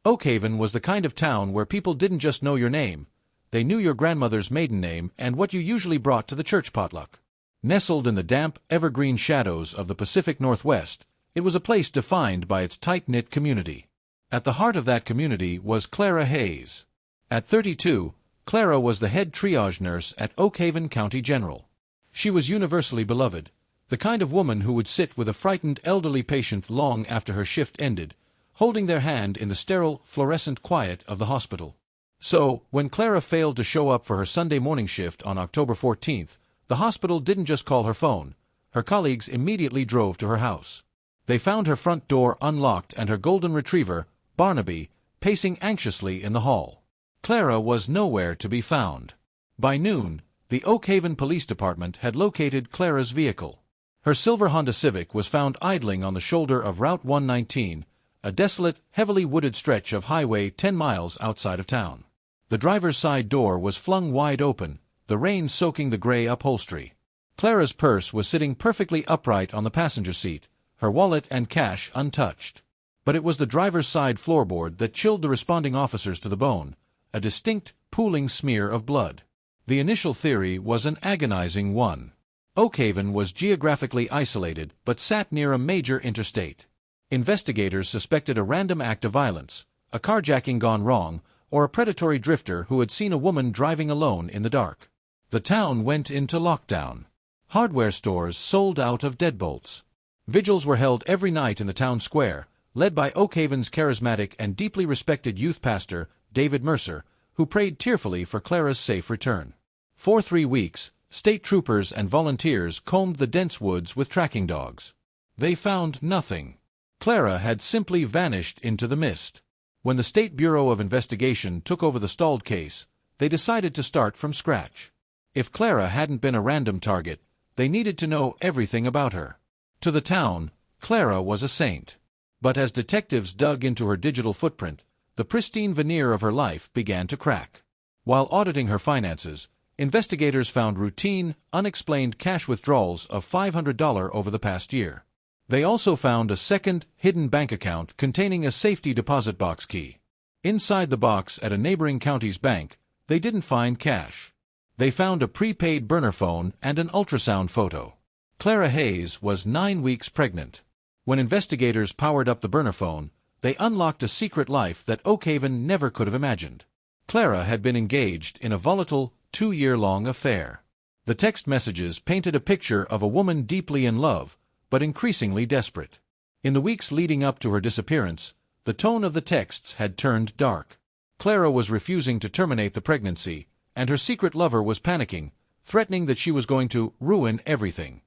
Oakhaven was the kind of town where people didn't just know your name, they knew your grandmother's maiden name and what you usually brought to the church potluck. Nestled in the damp, evergreen shadows of the Pacific Northwest, it was a place defined by its tight-knit community. At the heart of that community was Clara Hayes. At 32, Clara was the head triage nurse at Oakhaven County General. She was universally beloved, the kind of woman who would sit with a frightened elderly patient long after her shift ended, holding their hand in the sterile, fluorescent quiet of the hospital. So, when Clara failed to show up for her Sunday morning shift on October 14th, the hospital didn't just call her phone. Her colleagues immediately drove to her house. They found her front door unlocked and her golden retriever, Barnaby, pacing anxiously in the hall. Clara was nowhere to be found. By noon, the Oakhaven Police Department had located Clara's vehicle. Her silver Honda Civic was found idling on the shoulder of Route 119, a desolate, heavily wooded stretch of highway 10 miles outside of town. The driver's side door was flung wide open, the rain soaking the gray upholstery. Clara's purse was sitting perfectly upright on the passenger seat, her wallet and cash untouched. But it was the driver's side floorboard that chilled the responding officers to the bone, a distinct, pooling smear of blood. The initial theory was an agonizing one. Oakhaven was geographically isolated but sat near a major interstate. Investigators suspected a random act of violence, a carjacking gone wrong, or a predatory drifter who had seen a woman driving alone in the dark. The town went into lockdown. Hardware stores sold out of deadbolts. Vigils were held every night in the town square, led by Oakhaven's charismatic and deeply respected youth pastor, David Mercer, who prayed tearfully for Clara's safe return. For 3 weeks, state troopers and volunteers combed the dense woods with tracking dogs. They found nothing. Clara had simply vanished into the mist. When the State Bureau of Investigation took over the stalled case, they decided to start from scratch. If Clara hadn't been a random target, they needed to know everything about her. To the town, Clara was a saint. But as detectives dug into her digital footprint, the pristine veneer of her life began to crack. While auditing her finances, investigators found routine, unexplained cash withdrawals of $500 over the past year. They also found a second, hidden bank account containing a safety deposit box key. Inside the box at a neighboring county's bank, they didn't find cash. They found a prepaid burner phone and an ultrasound photo. Clara Hayes was 9 weeks pregnant. When investigators powered up the burner phone, they unlocked a secret life that Oakhaven never could have imagined. Clara had been engaged in a volatile, 2-year-long affair. The text messages painted a picture of a woman deeply in love, but increasingly desperate. In the weeks leading up to her disappearance, the tone of the texts had turned dark. Clara was refusing to terminate the pregnancy, and her secret lover was panicking, threatening that she was going to ruin everything.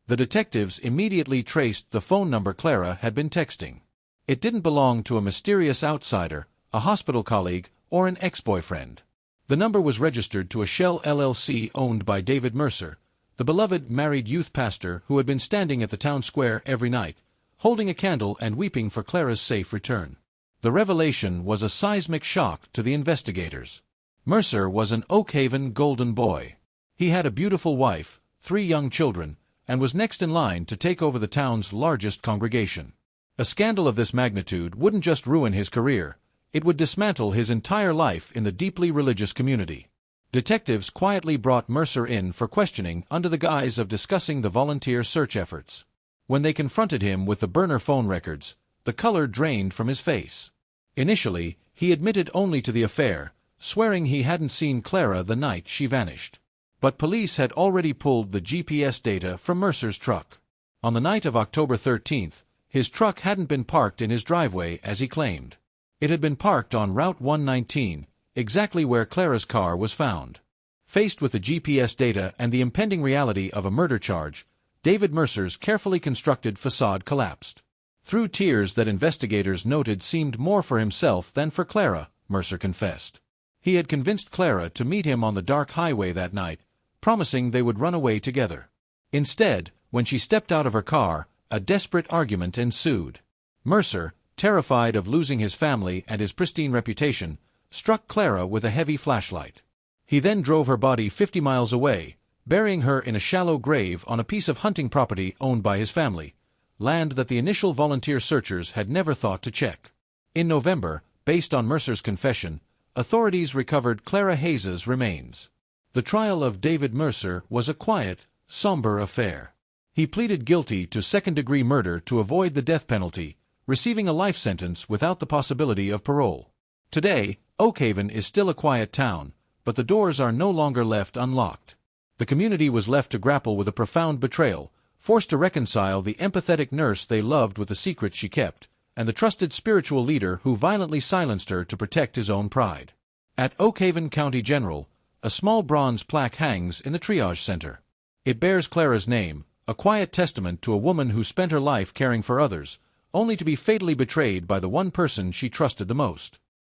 The detectives immediately traced the phone number Clara had been texting. It didn't belong to a mysterious outsider, a hospital colleague, or an ex-boyfriend. The number was registered to a Shell LLC owned by David Mercer, the beloved married youth pastor who had been standing at the town square every night, holding a candle and weeping for Clara's safe return. The revelation was a seismic shock to the investigators. Mercer was an Oakhaven golden boy. He had a beautiful wife, 3 young children, and was next in line to take over the town's largest congregation. A scandal of this magnitude wouldn't just ruin his career, it would dismantle his entire life in the deeply religious community. Detectives quietly brought Mercer in for questioning under the guise of discussing the volunteer search efforts. When they confronted him with the burner phone records, the color drained from his face. Initially, he admitted only to the affair, swearing he hadn't seen Clara the night she vanished. But police had already pulled the GPS data from Mercer's truck. On the night of October 13th, his truck hadn't been parked in his driveway as he claimed. It had been parked on Route 119, exactly where Clara's car was found. Faced with the GPS data and the impending reality of a murder charge, David Mercer's carefully constructed facade collapsed. Through tears that investigators noted seemed more for himself than for Clara, Mercer confessed. He had convinced Clara to meet him on the dark highway that night, promising they would run away together. Instead, when she stepped out of her car, a desperate argument ensued. Mercer, terrified of losing his family and his pristine reputation, struck Clara with a heavy flashlight. He then drove her body 50 miles away, burying her in a shallow grave on a piece of hunting property owned by his family, land that the initial volunteer searchers had never thought to check. In November, based on Mercer's confession, authorities recovered Clara Hayes' remains. The trial of David Mercer was a quiet, somber affair. He pleaded guilty to second-degree murder to avoid the death penalty, receiving a life sentence without the possibility of parole. Today, Oakhaven is still a quiet town, but the doors are no longer left unlocked. The community was left to grapple with a profound betrayal, forced to reconcile the empathetic nurse they loved with the secret she kept, and the trusted spiritual leader who violently silenced her to protect his own pride. At Oakhaven County General, a small bronze plaque hangs in the triage center. It bears Clara's name, a quiet testament to a woman who spent her life caring for others, only to be fatally betrayed by the one person she trusted the most.